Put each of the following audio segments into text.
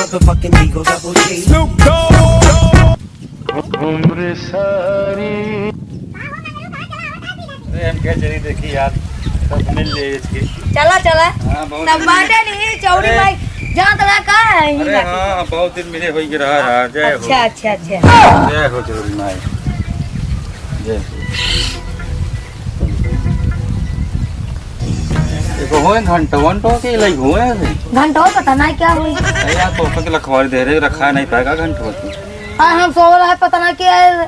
motherfucking Eagle Double G. उम्र सारी हम क्या चली देखी यार सब मिल ले इसकी चला चला हाँ बहुत सब बाटे नहीं चौड़ी भाई जहाँ तक का है अरे हाँ बहुत दिन मिले हो रहा यार जय हो अच्छा अच्छा अच्छा जय हो जरूर माई जय हो देखो होए घंटों के लग हुए घंटा हो पता नहीं क्या हुई यार तो के लखवारी दे रहे रखा नहीं पाएगा घंटों हम सो रहा है पता नहीं क्या है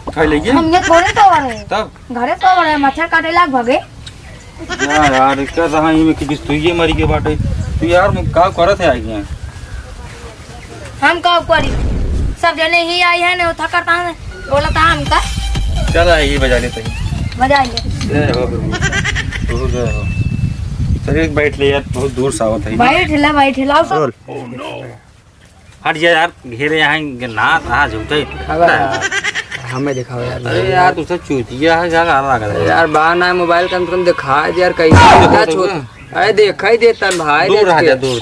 उठा लेंगे हम ये थोड़े सो रहे तब घरे सो रहे मच्छर काटे लाग भगे यार क्या रहा ही में कि बिस्तु ये मरी के बाटे तू यार का करत है आगे हम कब करी सब जने ही आई है ना उठा करता है बोला था हमका चल ये बजा लेते हैं बजाएंगे जय हो तू जय हो चलिए बैठ ले यार बहुत दूर से आवत है बैठ ला सब हट जा यार घेरे यहाँ ना रहा झूठे हमें दिखाओ यार। अरे यार तू सब चूतिया है क्या कर रहा है यार बाना मोबाइल कम से कम दिखा दे यार कैसे छोड़ अरे देखा ही देता भाई दूर रह जा दूर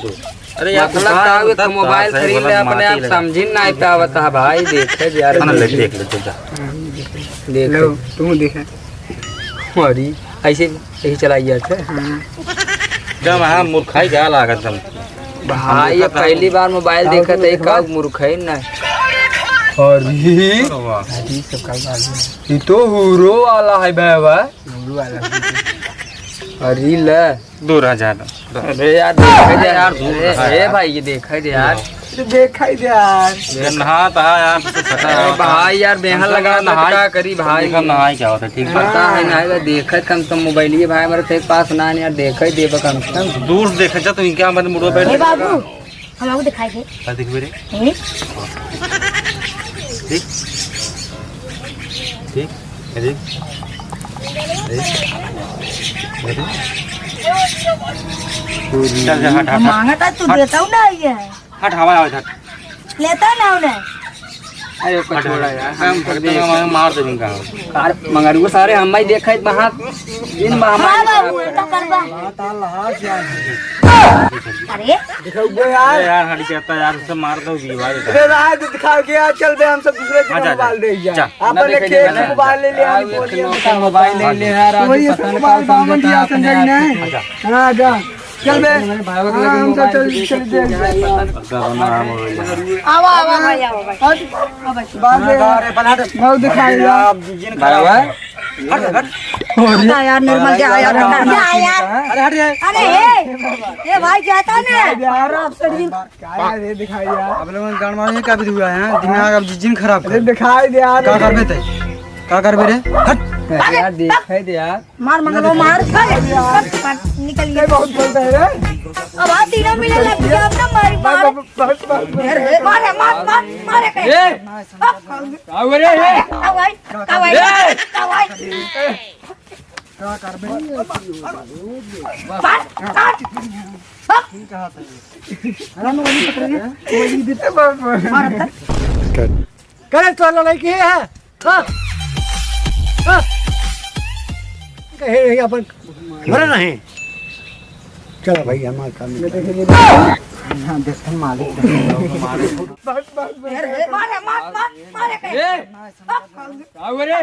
अरे यार मतलब का मोबाइल खरीद ले अपने आप समझ नहीं पावता भाई देखे यार देख ले देख तू देखे अरे ऐसे यही चलाइए अच्छा जब हाँ मूर्खाई क्या लागत तुम भाई ये पहली बार मोबाइल देखा था एक मूर्ख है ना अरे ये तो हीरो वाला है बाबा अरे ले दूर रह जा अरे यार देखा दे यार अरे भाई ये देखा दे यार देखा दे यार नहा था यार भाई यार बेहन लगा नहा करी भाई नहा क्या होता ठीक पता है ना देखा कम से मोबाइल ये भाई हमारे तेरे पास ना यार देखा ही दे कम से कम दूर देखा जा तू क्या मतलब मुड़ो बैठ बाबू हम आपको दिखाई दे देख मेरे ठीक ठीक ठीक चल जा हट मांगा था तू देता हूँ ना ये हट हवा हट लेता ना उन्हें अरे छोड़ा यार हम करते हैं मार देंगे कहाँ कार मंगरू सारे हम ही देखा वहाँ दिन हाँ बाबू ऐसा करवा अरे यार हट जाता यार उससे मार दो भाई दिखा के यार चल बे हम सब दूसरे के मोबाइल दे जा अपने खेत में मोबाइल ले लिया मोबाइल ले ले यार वही बामन दिया संजय ने हां जा चल बे हम सब चल दे आवा भाई आओ भाई बाद में बहुत दिखाई आप जिन बराबर हट यार निर्मल जा यार अरे हट अरे ये भाई कहता ना यार आप सर क्या है दिखाई यार आप लोगों ने गान मारने का भी हुआ है दिमाग अब जिन खराब है दिखाई दे यार क्या करबे ते क्या करबे रे हट यार दिखाई दे यार मार खा निकल गया बहुत बोलता है रे अब आ तीनों मिले लग गया अब ना मार मारे कहीं आओ रे भाई क्या करबे करे तो लड़ाई है हां कहे अपन मरे नहीं चलो भाई हमारे काम हां देखन मालिक मारे कहीं आओ रे